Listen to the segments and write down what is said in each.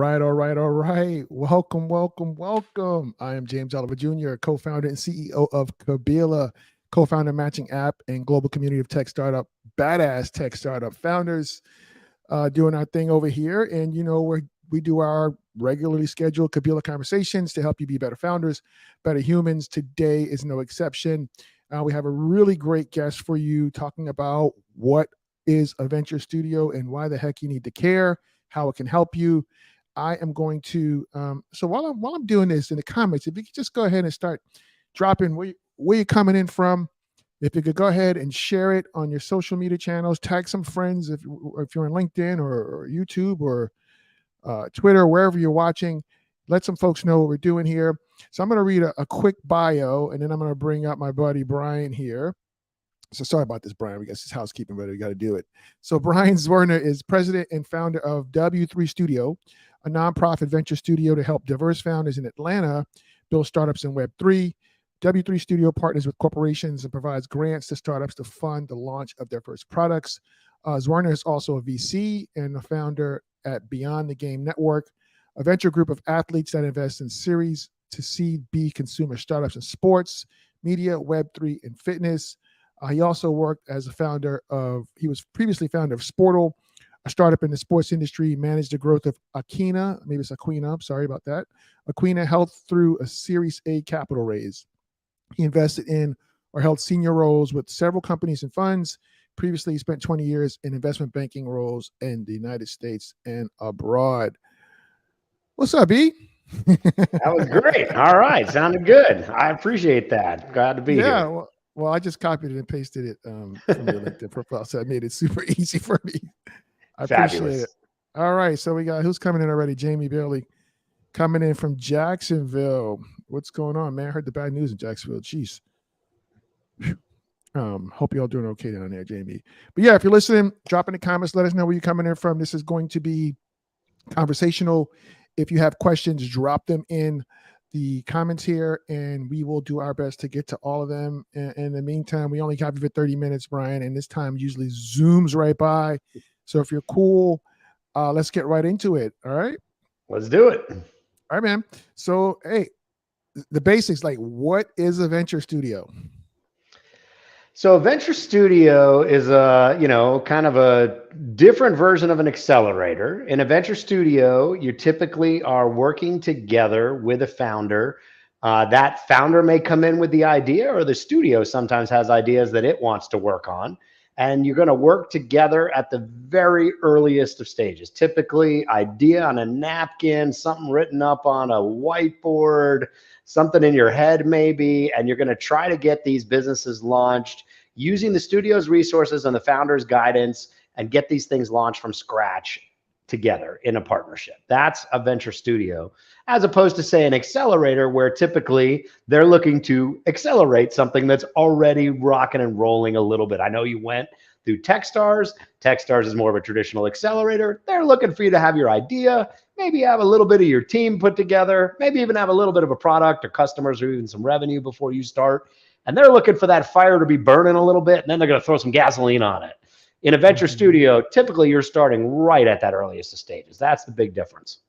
All right. Welcome. I am James Oliver Jr., co-founder and CEO of Kabila, co-founder matching app and global community of tech startup, badass tech startup founders, doing our thing over here. And we do our regularly scheduled Kabila conversations to help you be better founders, better humans. Today is no exception. We have a really great guest for you talking about what is a venture studio and why the heck you need to care, how it can help you. I am going to so while I'm doing this in the comments, if you could just go ahead and start dropping where you're coming in from. If you could go ahead and share it on your social media channels, tag some friends if you're on LinkedIn or YouTube or Twitter, wherever you're watching. Let some folks know what we're doing here. So I'm going to read a quick bio, and then I'm going to bring up my buddy Brian here. So sorry about this, Brian. We got this housekeeping, but we got to do it. So Brian Zwerner is president and founder of W3 Studio, a nonprofit venture studio to help diverse founders in Atlanta build startups in Web3. W3 Studio partners with corporations and provides grants to startups to fund the launch of their first products. Zwerner is also a VC and a founder at Beyond the Game Network, a venture group of athletes that invest in Series to Seed B consumer startups in sports, media, Web3, and fitness. He also worked as he was previously founder of Sportal, a startup in the sports industry, managed the growth of Aquina, maybe it's Aquina, I'm sorry about that, Aquina Health through a Series A capital raise. He invested in or held senior roles with several companies and funds. Previously, he spent 20 years in investment banking roles in the United States and abroad. What's up, B? That was great. All right. Sounded good. I appreciate that. Glad to be here. Well, I just copied it and pasted it from your LinkedIn profile, so I made it super easy for me. I appreciate it. All right, so we got who's coming in already? Jamie Bailey coming in from Jacksonville. What's going on, man? I heard the bad news in Jacksonville. Jeez. Hope you all doing okay down there, Jamie. But yeah, if you're listening, drop in the comments. Let us know where you're coming in from. This is going to be conversational. If you have questions, drop them in the comments here, and we will do our best to get to all of them. In the meantime, we only have you for 30 minutes, Brian, and this time usually zooms right by. So if you're cool, let's get right into it. All right? Let's do it. All right, man. So, hey, the basics, like what is a venture studio? So a venture studio is kind of a different version of an accelerator. In a venture studio, you typically are working together with a founder. That founder may come in with the idea, or the studio sometimes has ideas that it wants to work on. And you're going to work together at the very earliest of stages. Typically, idea on a napkin, something written up on a whiteboard, something in your head maybe, and you're going to try to get these businesses launched using the studio's resources and the founder's guidance and get these things launched from scratch together in a partnership. That's a venture studio, as opposed to, say, an accelerator where typically they're looking to accelerate something that's already rocking and rolling a little bit. I know you went through Techstars. Techstars is more of a traditional accelerator. They're looking for you to have your idea, maybe have a little bit of your team put together, maybe even have a little bit of a product or customers or even some revenue before you start. And they're looking for that fire to be burning a little bit, and then they're going to throw some gasoline on it. In a venture studio, typically you're starting right at that earliest of stages. That's the big difference.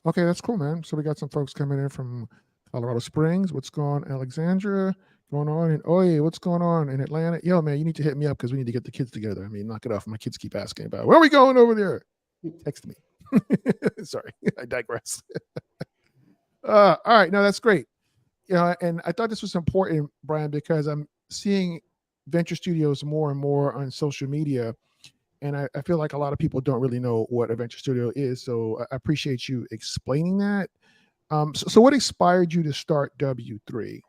Okay, that's cool, man. So we got some folks coming in from Colorado Springs. What's going on, Alexandria? Going on in Oye, what's going on in Atlanta? Yo, man, you need to hit me up because we need to get the kids together. I mean, knock it off. My kids keep asking about where are we going over there? Text me. Sorry, I digress. All right, no, that's great. And I thought this was important, Brian, because I'm seeing venture studios more and more on social media, and I feel like a lot of people don't really know what a venture studio is. So I appreciate you explaining that. So what inspired you to start W3?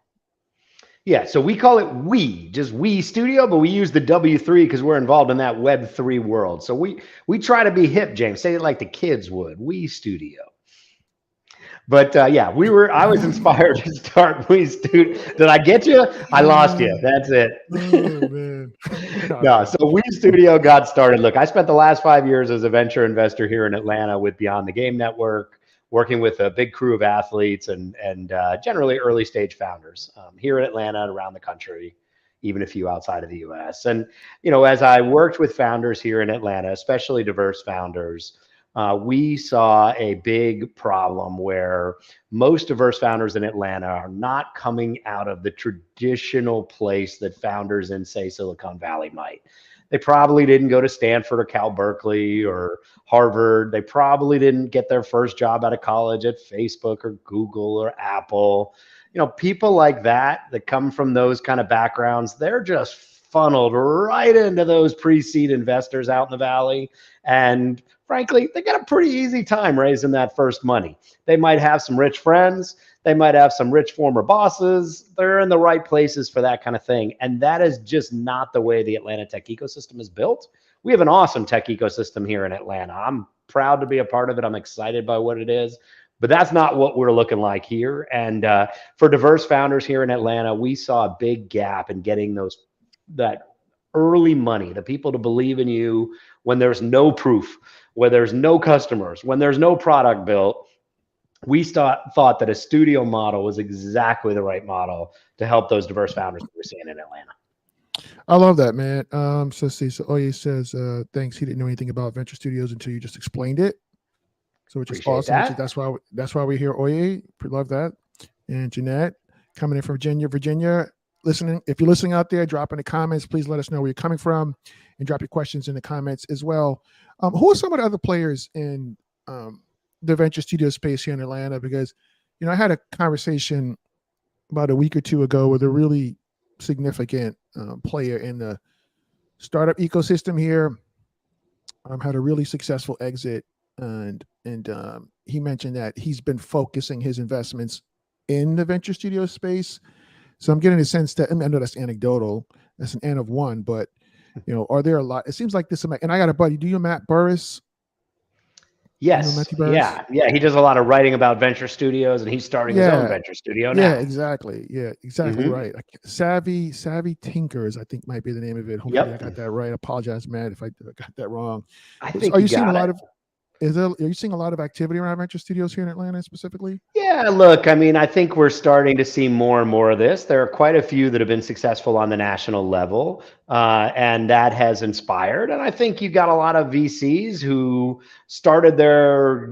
Yeah, so we call it just We Studio, but we use the W3 because we're involved in that Web3 world. So we try to be hip, James. Say it like the kids would. We Studio. But yeah, I was inspired to start We Studio. Did I get you? I lost you. That's it. Oh, man. No, so We Studio got started. Look, I spent the last 5 years as a venture investor here in Atlanta with Beyond the Game Network, working with a big crew of athletes and generally early stage founders here in Atlanta and around the country, even a few outside of the US. And, as I worked with founders here in Atlanta, especially diverse founders, we saw a big problem where most diverse founders in Atlanta are not coming out of the traditional place that founders in, say, Silicon Valley might. They probably didn't go to Stanford or Cal Berkeley or Harvard. They probably didn't get their first job out of college at Facebook or Google or Apple. People like that come from those kind of backgrounds, they're just funneled right into those pre-seed investors out in the valley. And frankly, they got a pretty easy time raising that first money. They might have some rich friends. They might have some rich former bosses. They're in the right places for that kind of thing. And that is just not the way the Atlanta tech ecosystem is built. We have an awesome tech ecosystem here in Atlanta. I'm proud to be a part of it. I'm excited by what it is. But that's not what we're looking like here. And for diverse founders here in Atlanta, we saw a big gap in getting that early money, the people to believe in you when there's no proof, when there's no customers, when there's no product built. We thought that a studio model was exactly the right model to help those diverse founders that we're seeing in Atlanta. I love that, man. So see, so Oye says, thanks. He didn't know anything about venture studios until you just explained it. So which Appreciate is awesome. that. That's why we hear Oye. Love that. And Jeanette coming in from Virginia. Listening, if you're listening out there, drop in the comments. Please let us know where you're coming from, and drop your questions in the comments as well. Who are some of the other players in the venture studio space here in Atlanta? Because I had a conversation about a week or two ago with a really significant player in the startup ecosystem here. Had a really successful exit, and he mentioned that he's been focusing his investments in the venture studio space. So I'm getting a sense that, I know that's anecdotal, that's an N of one, but are there a lot? It seems like this, and I got a buddy. Do you know Matt Burris? Yes. Yeah. He does a lot of writing about venture studios, and he's starting his own venture studio now. Yeah, exactly. Yeah, exactly right. Savvy Tinkers, I think might be the name of it. Hopefully I got that right. I apologize, Matt, if I got that wrong. Are you seeing a lot of? Are you seeing a lot of activity around venture studios here in Atlanta specifically? Yeah, look, I think we're starting to see more and more of this. There are quite a few that have been successful on the national level, and that has inspired. And I think you got a lot of VCs who started their,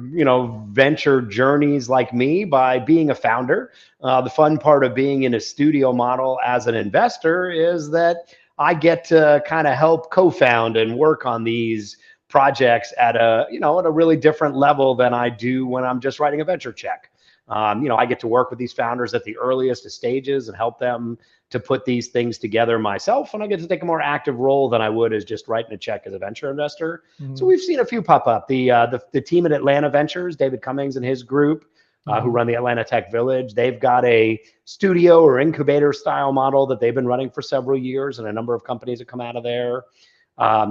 venture journeys like me by being a founder. The fun part of being in a studio model as an investor is that I get to kind of help co-found and work on these projects at a really different level than I do when I'm just writing a venture check. I get to work with these founders at the earliest stages and help them to put these things together myself. And I get to take a more active role than I would as just writing a check as a venture investor. Mm-hmm. So we've seen a few pop up. The team at Atlanta Ventures, David Cummings and his group, who run the Atlanta Tech Village, they've got a studio or incubator style model that they've been running for several years, and a number of companies have come out of there.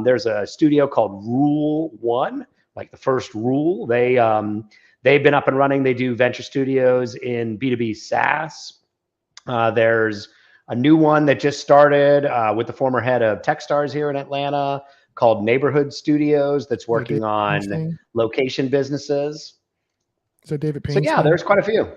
There's a studio called Rule One, like the first rule. They've been up and running. They do venture studios in B2B SaaS. There's a new one that just started with the former head of Techstars here in Atlanta called Neighborhood Studios that's working on location businesses. So David Payne. So yeah, there's quite a few.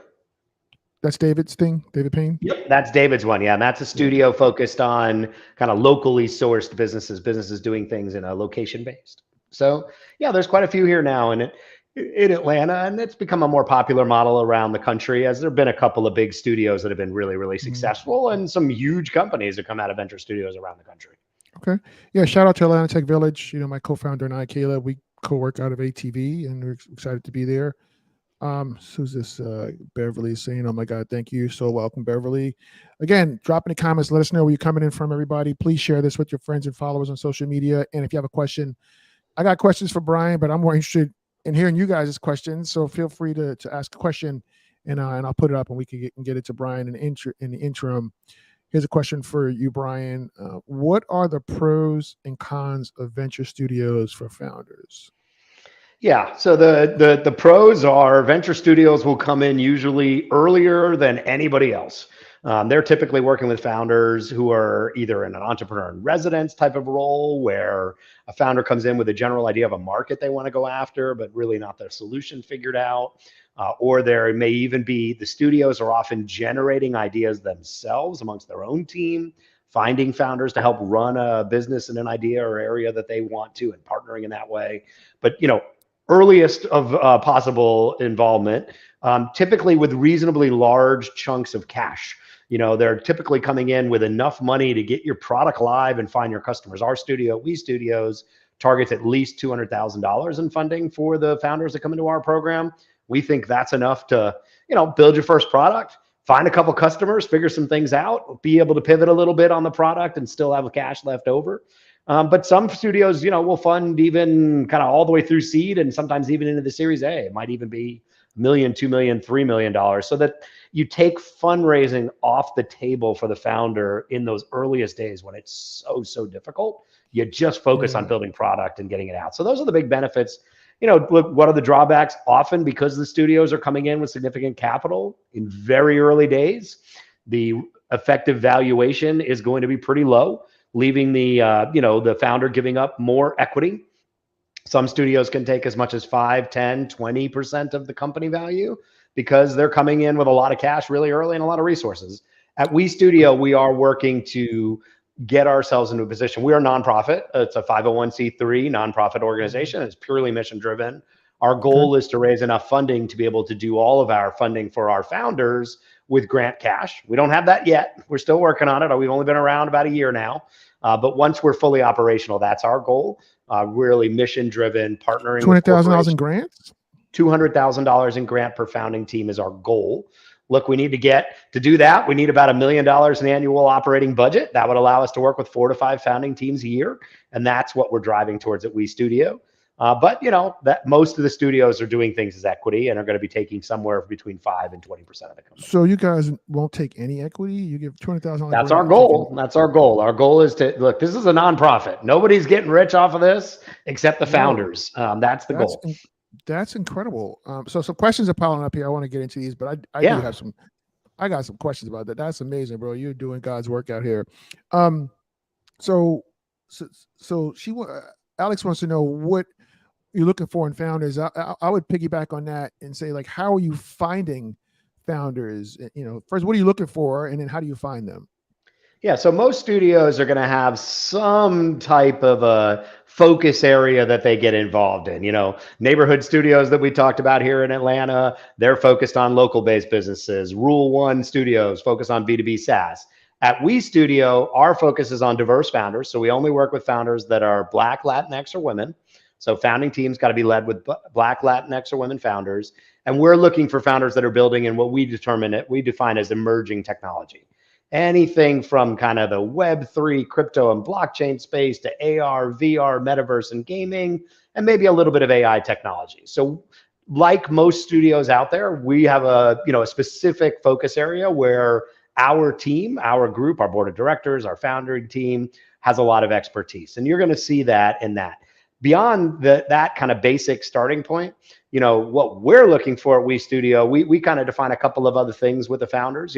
That's David's thing, David Payne? Yep, that's David's one. Yeah, and that's a studio focused on kind of locally sourced businesses doing things in a location based. So yeah, there's quite a few here now in Atlanta, and it's become a more popular model around the country, as there have been a couple of big studios that have been really, really successful, and some huge companies that come out of venture studios around the country. Okay. Yeah, shout out to Atlanta Tech Village. My co-founder and I, Kayla, we co-work out of ATV, and we're excited to be there. Who's this? Beverly saying, "Oh my God, thank you, so welcome, Beverly." Again, drop in the comments. Let us know where you're coming in from, everybody. Please share this with your friends and followers on social media. And if you have a question, I got questions for Brian, but I'm more interested in hearing you guys' questions. So feel free to ask a question, and I'll put it up, and we can get it to Brian in the interim. Here's a question for you, Brian. What are the pros and cons of venture studios for founders? Yeah, so the pros are venture studios will come in usually earlier than anybody else. They're typically working with founders who are either in an entrepreneur in residence type of role, where a founder comes in with a general idea of a market they want to go after, but really not their solution figured out. Or there may even be, the studios are often generating ideas themselves amongst their own team, finding founders to help run a business in an idea or area that they want to, and partnering in that way. But earliest of possible involvement, typically with reasonably large chunks of cash. They're typically coming in with enough money to get your product live and find your customers. Our studio, We Studios, targets at least $200,000 in funding for the founders that come into our program. We think that's enough to, build your first product, find a couple customers, figure some things out, be able to pivot a little bit on the product and still have cash left over. But some studios, will fund even kind of all the way through seed and sometimes even into the Series A. It might even be $1 million, $2 million, $3 million, so that you take fundraising off the table for the founder in those earliest days when it's so difficult. You just focus on building product and getting it out. So those are the big benefits. Look, what are the drawbacks? Often, because the studios are coming in with significant capital in very early days, the effective valuation is going to be pretty low, leaving the founder giving up more equity. Some studios can take as much as 5, 10, 20% of the company value because they're coming in with a lot of cash really early and a lot of resources. At We Studio, we are working to get ourselves into a position. We are a nonprofit. It's a 501c3 nonprofit organization. It's purely mission driven. Our goal is to raise enough funding to be able to do all of our funding for our founders with grant cash. We don't have that yet. We're still working on it. We've only been around about a year now. But once we're fully operational, that's our goal. Really mission driven, partnering. $20,000 in grants? $200,000 in grant per founding team is our goal. Look, we need to do that. We need about $1 million in annual operating budget. That would allow us to work with 4 to 5 founding teams a year. And that's what we're driving towards at We Studio. But that most of the studios are doing things as equity and are going to be taking somewhere between 5 and 20% of the company. So you guys won't take any equity? You give $200,000. That's our goal. That's our goal. Our goal is to look. This is a nonprofit. Nobody's getting rich off of this except the founders. That's the goal. That's incredible. So some questions are piling up here. I want to get into these, but I do have some. I got some questions about that. That's amazing, bro. You're doing God's work out here. So Alex wants to know what you're looking for in founders. I would piggyback on that and say, like, how are you finding founders? First, what are you looking for, and then how do you find them? Yeah, so most studios are going to have some type of a focus area that they get involved in. Neighborhood studios that we talked about here in Atlanta, they're focused on local-based businesses. Rule 1 studios focus on B2B SaaS. At We Studio, our focus is on diverse founders. So we only work with founders that are Black, Latinx, or women. So founding teams got to be led with Black, Latinx, or women founders. And we're looking for founders that are building in what we define as emerging technology. Anything from kind of the Web3, crypto, and blockchain space to AR, VR, metaverse, and gaming, and maybe a little bit of AI technology. So like most studios out there, we have a specific focus area where our team, our group, our board of directors, our founding team has a lot of expertise. And you're going to see that in that. Beyond that kind of basic starting point, what we're looking for at We Studio, we kind of define a couple of other things with the founders.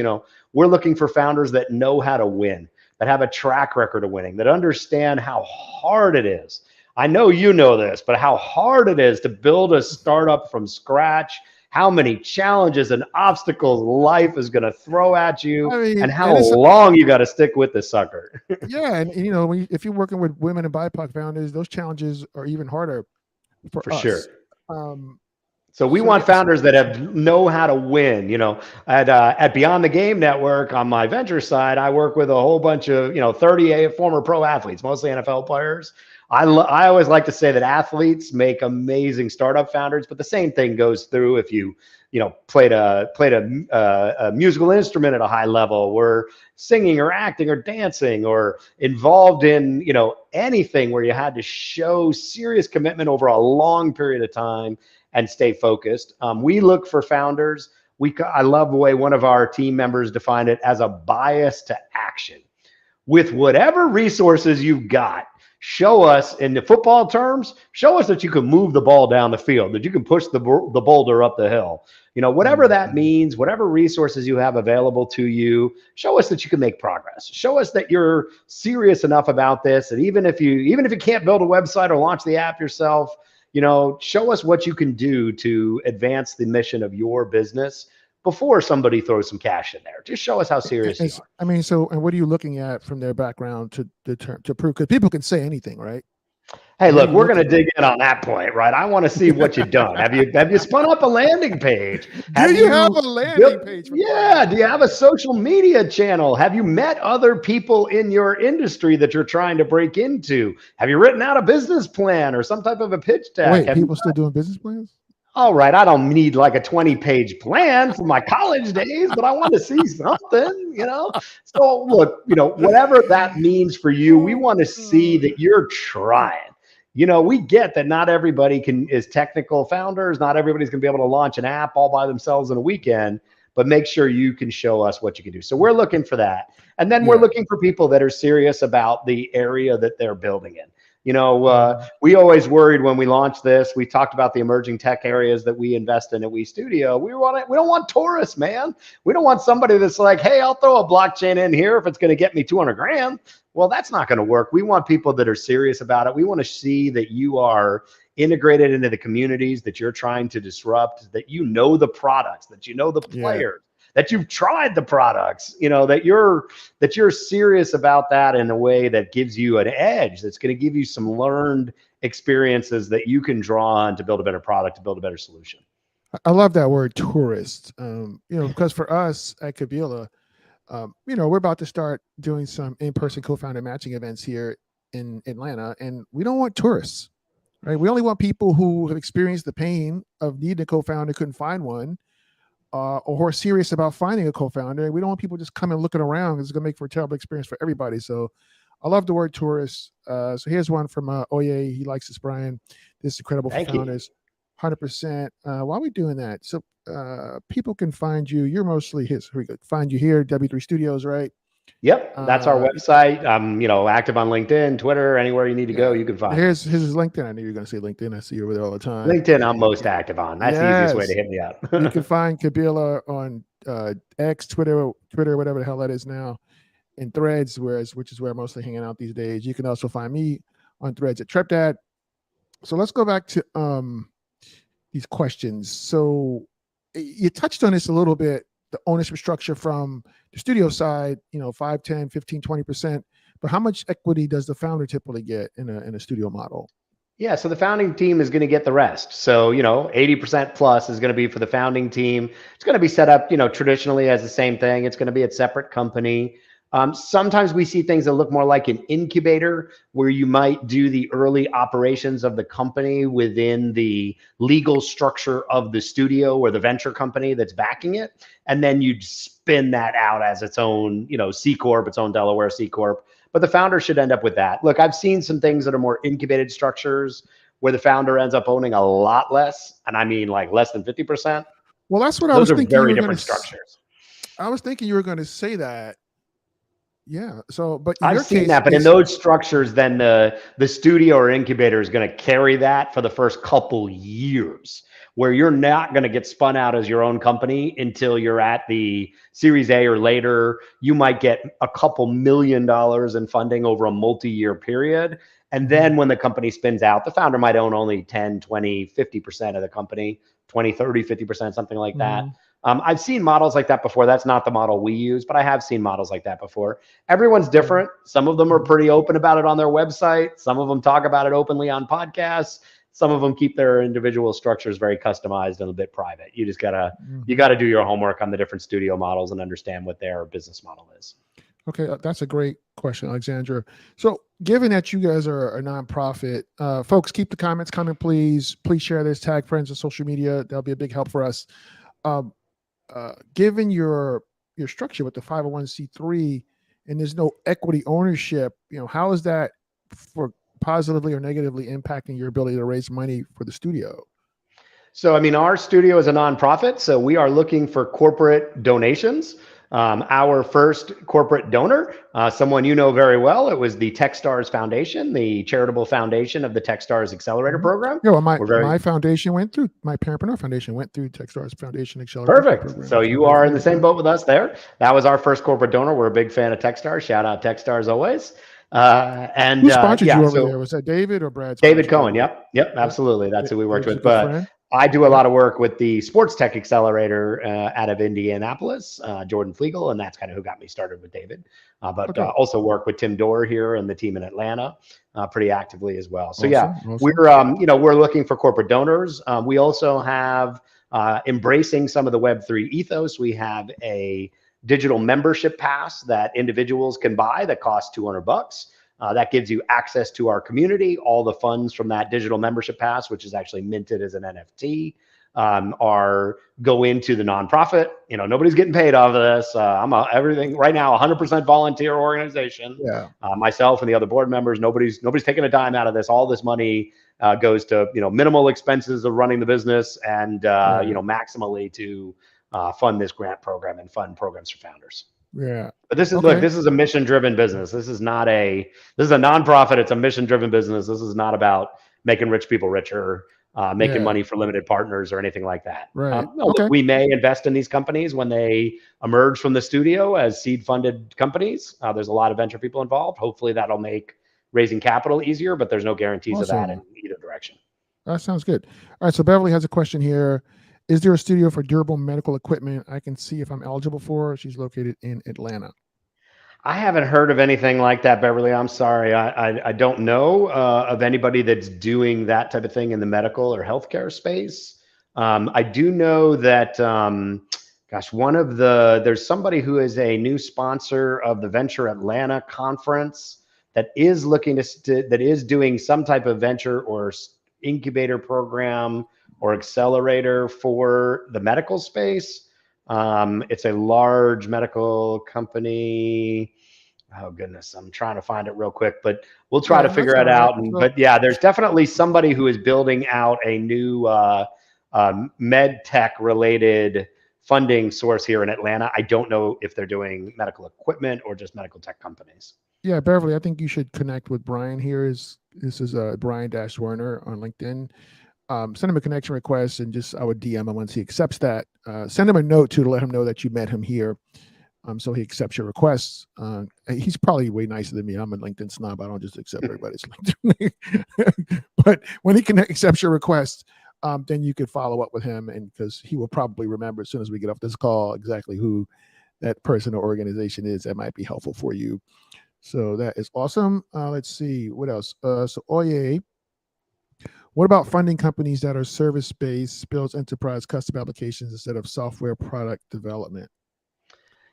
We're looking for founders that know how to win, that have a track record of winning, that understand how hard it is. I know you know this, but how hard it is to build a startup from scratch, how many challenges and obstacles life is going to throw at you, and how long you got to stick with the sucker. Yeah, and if you're working with women and BIPOC founders, those challenges are even harder for us. Sure. So we want founders that know how to win. At Beyond the Game Network on my venture side, I work with a whole bunch of 30 former pro athletes, mostly NFL players. I always like to say that athletes make amazing startup founders, but the same thing goes through if you played a musical instrument at a high level, were singing or acting or dancing, or involved in anything where you had to show serious commitment over a long period of time and stay focused. We look for founders. I love the way one of our team members defined it as a bias to action. With whatever resources you've got, show us, in the football terms, show us that you can move the ball down the field, that you can push the boulder up the hill. Whatever that means, whatever resources you have available to you, show us that you can make progress. Show us that you're serious enough about this. And even if you can't build a website or launch the app yourself, show us what you can do to advance the mission of your business before somebody throws some cash in there. Just show us how serious you are. I mean, and what are you looking at from their background to prove? Because people can say anything, right? Hey, Yeah, look, you we're look going to it. dig in on that point, right? I want to see what you've done. Have you spun up a landing page? Do Have you have you a landing built, page for crying yeah, out do you have a loud? social media channel? Have you met other people in your industry that you're trying to break into? Have you written out a business plan or some type of a pitch deck? Wait, Have you people still doing business plans? All right, I don't need like a 20-page plan from my college days, but I want to see something. So look, whatever that means for you, we want to see that you're trying. We get that not everybody is technical founders, not everybody's going to be able to launch an app all by themselves in a weekend, but make sure you can show us what you can do. So we're looking for that. And then we're Yeah. looking for people that are serious about the area that they're building in. Mhm. We always worried when we launched this. We talked about the emerging tech areas that we invest in at We Studio. We don't want tourists, man. We don't want somebody that's like, hey, I'll throw a blockchain in here if it's going to get me 200 grand. Well, that's not going to work. We want people that are serious about it. We want to see that you are integrated into the communities that you're trying to disrupt, that you know the products, that you know the Yeah. players, that you've tried the products, that you're serious about that in a way that gives you an edge, that's going to give you some learned experiences that you can draw on to build a better product, to build a better solution. I love that word tourist. Because for us at Kabila, we're about to start doing some in-person co-founder matching events here in Atlanta, and we don't want tourists, right? We only want people who have experienced the pain of needing a co-founder, couldn't find one, or who are serious about finding a co-founder. We don't want people just coming looking around. It's going to make for a terrible experience for everybody. So I love the word tourist. So here's one from Oye. He likes this, Brian. This is incredible for Thank you. founders. 100%. Why are we doing that? So people can find you. You're mostly his. Here we go. Find you here, W3 Studios, right? Yep, that's our website. I'm, active on LinkedIn, Twitter, anywhere you need to go, Yeah. you can find me. Here's his LinkedIn. I knew you were going to say LinkedIn. I see you over there all the time. LinkedIn, I'm most active on. That's the easiest way to Yes. hit me up. You can find Kabila on X, Twitter, whatever the hell that is now, in Threads, which is where I'm mostly hanging out these days. You can also find me on Threads at TrepDad. So let's go back to these questions. So you touched on this a little bit, the ownership structure from the studio side, 5, 10, 15, 20%. But how much equity does the founder typically get in a studio model? Yeah, so the founding team is going to get the rest. So, 80% plus is going to be for the founding team. It's going to be set up, traditionally as the same thing. It's going to be a separate company. Sometimes we see things that look more like an incubator, where you might do the early operations of the company within the legal structure of the studio or the venture company that's backing it. And then you'd spin that out as its own, C Corp, its own Delaware C Corp. But the founder should end up with that. Look, I've seen some things that are more incubated structures where the founder ends up owning a lot less. And I mean like less than 50%. Well, that's what I Those was are thinking you very were going different to. structures. I was thinking you were going to say that. Yeah. So, but in I've your seen case, that, but in those structures, then the studio or incubator is going to carry that for the first couple years, where you're not going to get spun out as your own company until you're at the Series A or later. You might get a couple $1 million in funding over a multi-year period. And then when the company spins out, the founder might own only 10, 20, 50% of the company, 20, 30, 50%, something like that. I've seen models like that before. That's not the model we use, but I have seen models like that before. Everyone's different. Some of them are pretty open about it on their website. Some of them talk about it openly on podcasts. Some of them keep their individual structures very customized and a bit private. You just you gotta do your homework on the different studio models and understand what their business model is. Okay, that's a great question, Alexandra. So, given that you guys are a nonprofit, folks, keep the comments coming, please. Please share this, tag friends on social media. That'll be a big help for us. Given your structure with the 501c3, and there's no equity ownership, how is that for positively or negatively impacting your ability to raise money for the studio? So, I mean, our studio is a nonprofit, so we are looking for corporate donations. Our first corporate donor, someone you know very well, it was the Techstars Foundation, the charitable foundation of the Techstars Accelerator Program. Yeah, well, my foundation went through, my Parentpreneur Foundation went through Techstars Foundation Accelerator Perfect. Program. So you are in the same boat with us there. That was our first corporate donor. We're a big fan of Techstars. Shout out Techstars always. Who sponsored you over there? Was that David or Brad? David Cohen. Yep, absolutely. That's who we worked with. But I do a lot of work with the Sports Tech Accelerator out of Indianapolis, Jordan Flegel, and that's kind of who got me started with David. But Okay. also work with Tim Dorr here and the team in Atlanta pretty actively as well. So yeah, Awesome. Awesome. we're looking for corporate donors. We also have embracing some of the Web3 ethos. We have a digital membership pass that individuals can buy that costs $200. That gives you access to our community. All the funds from that digital membership pass, which is actually minted as an NFT, are go into the nonprofit. Nobody's getting paid off of this. Everything right now, 100% volunteer organization. Yeah. Myself and the other board members, nobody's taking a dime out of this. All this money goes to minimal expenses of running the business and maximally to fund this grant program and fund programs for founders. Yeah. But this is Okay. look, this is a mission-driven business. This is a nonprofit. It's a mission-driven business. This is not about making rich people richer, making money for limited partners or anything like that. Right. Look, we may invest in these companies when they emerge from the studio as seed-funded companies. There's a lot of venture people involved. Hopefully, that'll make raising capital easier, but there's no guarantees of that in either direction. That sounds good. All right. So Beverly has a question here. Is there a studio for durable medical equipment I can see if I'm eligible for? She's located in Atlanta. I haven't heard of anything like that, Beverly. I'm sorry. I don't know of anybody that's doing that type of thing in the medical or healthcare space. I do know that, there's somebody who is a new sponsor of the Venture Atlanta conference that is that is doing some type of venture or incubator program or accelerator for the medical space. It's a large medical company. Oh goodness, I'm trying to find it real quick, but we'll try to figure it out. But yeah, there's definitely somebody who is building out a new med tech related funding source here in Atlanta. I don't know if they're doing medical equipment or just medical tech companies. Yeah, Beverly, I think you should connect with Brian here. This is Brian Zwerner on LinkedIn. Send him a connection request and I would DM him once he accepts that. Send him a note to let him know that you met him here. So he accepts your requests. He's probably way nicer than me. I'm a LinkedIn snob. I don't just accept everybody's LinkedIn. But when he accepts your request, then you could follow up with him, and because he will probably remember as soon as we get off this call exactly who that person or organization is that might be helpful for you. So that is awesome. Let's see what else. So Oye, what about funding companies that are service-based, builds enterprise custom applications instead of software product development?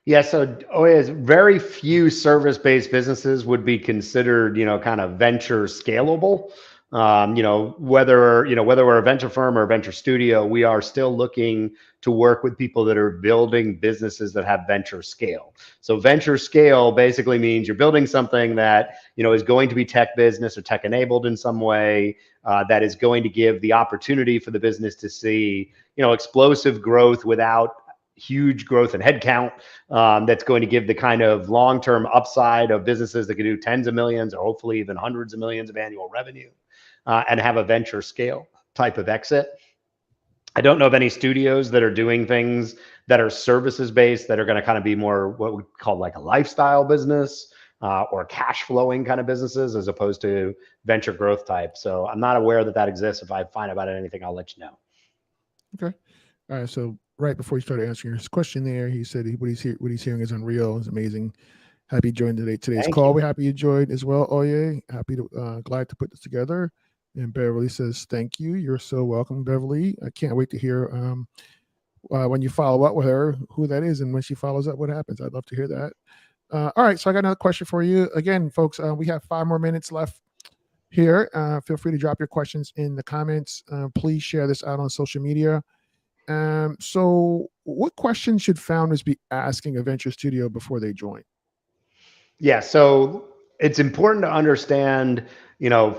Yeah, so very few service-based businesses would be considered, kind of venture scalable. Whether we're a venture firm or a venture studio, we are still looking to work with people that are building businesses that have venture scale. So venture scale basically means you're building something that, is going to be tech business or tech enabled in some way, that is going to give the opportunity for the business to see, explosive growth without huge growth in headcount, that's going to give the kind of long-term upside of businesses that can do tens of millions or hopefully even hundreds of millions of annual revenue, and have a venture scale type of exit. I don't know of any studios that are doing things that are services based that are going to kind of be more what we call like a lifestyle business, or cash flowing kind of businesses as opposed to venture growth type. So I'm not aware that exists. If I find out anything, I'll let you know. Okay. All right. So right before he started answering his question there, he said what he's hearing is unreal. It's amazing. Happy you joined today's call. We're happy you joined as well, Oye. Glad to put this together. And Beverly says, thank you. You're so welcome, Beverly. I can't wait to hear when you follow up with her, who that is, and when she follows up, what happens. I'd love to hear that. All right. So I got another question for you. Again, folks, we have 5 more minutes left here. Feel free to drop your questions in the comments. Please share this out on social media. So what questions should founders be asking a venture studio before they join? Yeah, so it's important to understand,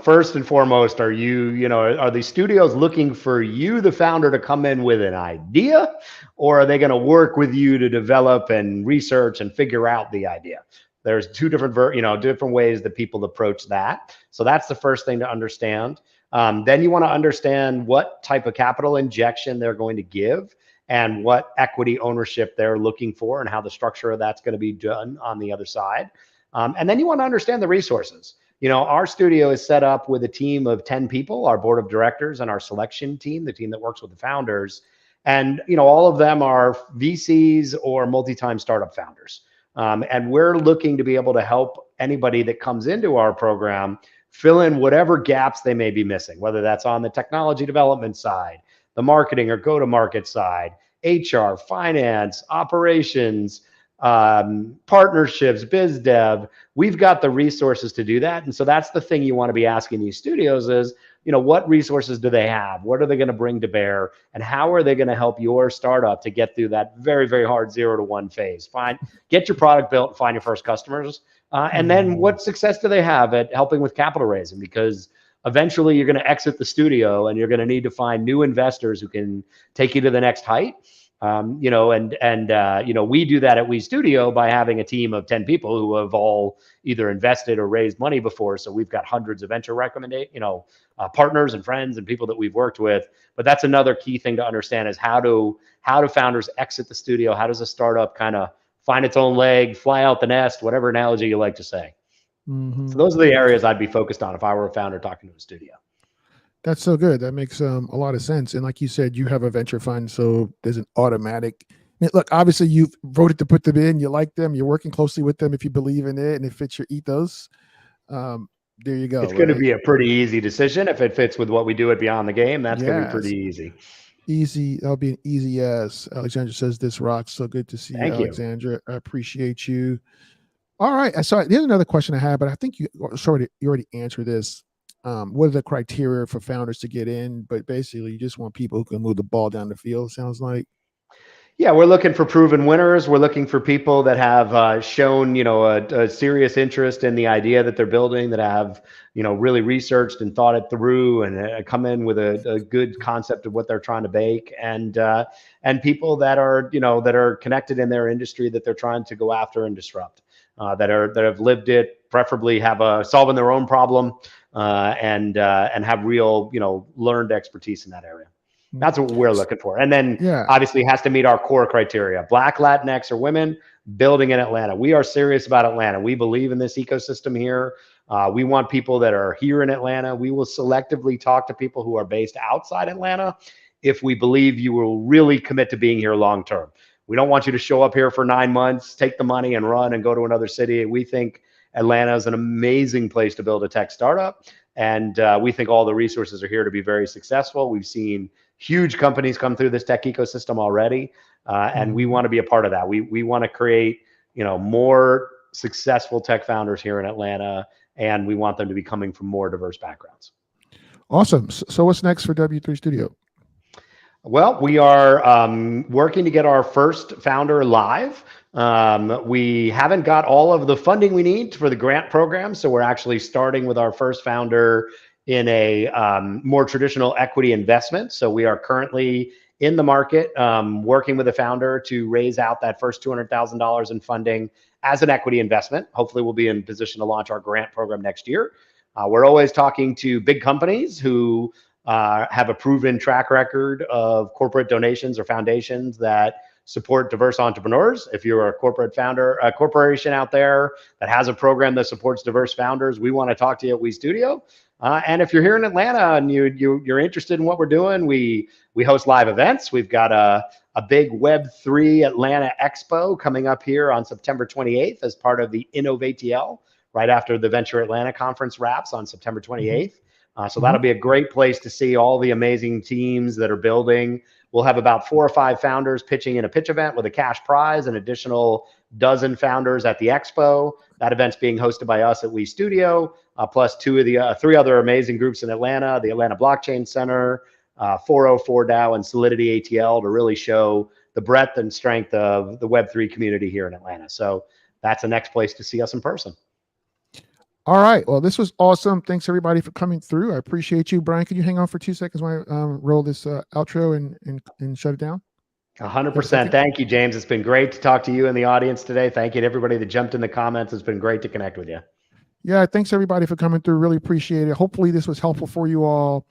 first and foremost, are the studios looking for you, the founder, to come in with an idea, or are they going to work with you to develop and research and figure out the idea? There's 2 different ways that people approach that. So that's the first thing to understand. Then you want to understand what type of capital injection they're going to give and what equity ownership they're looking for and how the structure of that's going to be done on the other side. And then you want to understand the resources. Our studio is set up with a team of 10 people, our board of directors and our selection team, the team that works with the founders. And, all of them are VCs or multi-time startup founders. And we're looking to be able to help anybody that comes into our program fill in whatever gaps they may be missing, whether that's on the technology development side, the marketing or go-to-market side, HR, finance, operations, partnerships, biz dev. We've got the resources to do that. And so that's the thing you want to be asking these studios is, what resources do they have? What are they going to bring to bear? And how are they going to help your startup to get through that very, very hard 0 to 1 phase? Get your product built, and find your first customers. And then what success do they have at helping with capital raising? Because eventually you're going to exit the studio and you're going to need to find new investors who can take you to the next height. We do that at We Studio by having a team of 10 people who have all either invested or raised money before. So we've got hundreds of venture partners and friends and people that we've worked with. But that's another key thing to understand is how do founders exit the studio? How does a startup kind of find its own leg, fly out the nest, whatever analogy you like to say. Mm-hmm. So those are the areas I'd be focused on if I were a founder talking to a studio. That's so good. That makes a lot of sense. And like you said, you have a venture fund, so there's an automatic. Look, obviously you've voted to put them in. You like them. You're working closely with them if you believe in it and it fits your ethos. There you go. It's going to be a pretty easy decision if it fits with what we do at Beyond the Game. That's going to be pretty easy. Easy. That'll be an easy yes. Alexandra says this rocks. So good to see you, Alexandra. I appreciate you. All right. Sorry, there's another question I had, but I think you already answered this. What are the criteria for founders to get in? But basically, you just want people who can move the ball down the field, sounds like. Yeah, we're looking for proven winners. We're looking for people that have shown, a serious interest in the idea that they're building, that have, really researched and thought it through and come in with a good concept of what they're trying to bake, and people that are, that are connected in their industry that they're trying to go after and disrupt, that have lived it, preferably have solving their own problem, and have real, learned expertise in that area. That's what we're looking for. And then obviously it has to meet our core criteria. Black, Latinx, or women building in Atlanta. We are serious about Atlanta. We believe in this ecosystem here. We want people that are here in Atlanta. We will selectively talk to people who are based outside Atlanta if we believe you will really commit to being here long term. We don't want you to show up here for 9 months, take the money and run and go to another city. We think Atlanta is an amazing place to build a tech startup. And we think all the resources are here to be very successful. We've seen huge companies come through this tech ecosystem already. And we want to be a part of that. We want to create, more successful tech founders here in Atlanta, and we want them to be coming from more diverse backgrounds. Awesome. So what's next for W3 Studio? Well, we are working to get our first founder live. We haven't got all of the funding we need for the grant program, so we're actually starting with our first founder in a more traditional equity investment. So we are currently in the market working with a founder to raise out that first $200,000 in funding as an equity investment. Hopefully we'll be in position to launch our grant program next year. We're always talking to big companies who have a proven track record of corporate donations or foundations that support diverse entrepreneurs. If you're a corporate founder, a corporation out there that has a program that supports diverse founders, we want to talk to you at We Studio. And if you're here in Atlanta and you're interested in what we're doing, we host live events. We've got a big Web3 Atlanta Expo coming up here on September 28th as part of the InnovateL, right after the Venture Atlanta conference wraps on September 28th. So that'll be a great place to see all the amazing teams that are building. We'll have about 4 or 5 founders pitching in a pitch event with a cash prize, an additional dozen founders at the expo. That event's being hosted by us at We Studio, plus 3 other amazing groups in Atlanta, the Atlanta Blockchain Center, 404 DAO, and Solidity ATL, to really show the breadth and strength of the Web3 community here in Atlanta. So that's the next place to see us in person. All right. Well, this was awesome. Thanks everybody for coming through. I appreciate you. Brian, can you hang on for 2 seconds while I roll this outro and shut it down? 100%. Thank you, James. It's been great to talk to you and the audience today. Thank you to everybody that jumped in the comments. It's been great to connect with you. Yeah. Thanks everybody for coming through. Really appreciate it. Hopefully this was helpful for you all.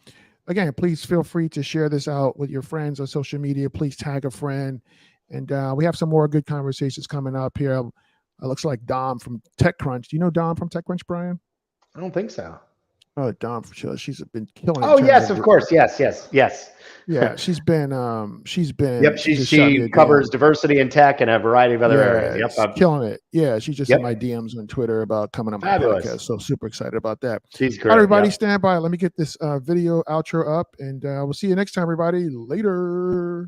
Again, please feel free to share this out with your friends on social media. Please tag a friend. And we have some more good conversations coming up here. It looks like Dom from TechCrunch. Do you know Dom from TechCrunch, Brian? I don't think so. Oh, Dom, for sure. She's been killing it in Oh terms yes, of of course. Yes. yeah. Yep. She just shot me She a covers DM. diversity and tech and a variety of other areas. Yeah, Yep. she's killing it. Yeah, she's just in my Yep. DMs on Twitter about coming on my podcast. Fabulous. So super excited about that. She's All right, great. everybody, Yep. stand by. Let me get this video outro up, and we'll see you next time, everybody. Later.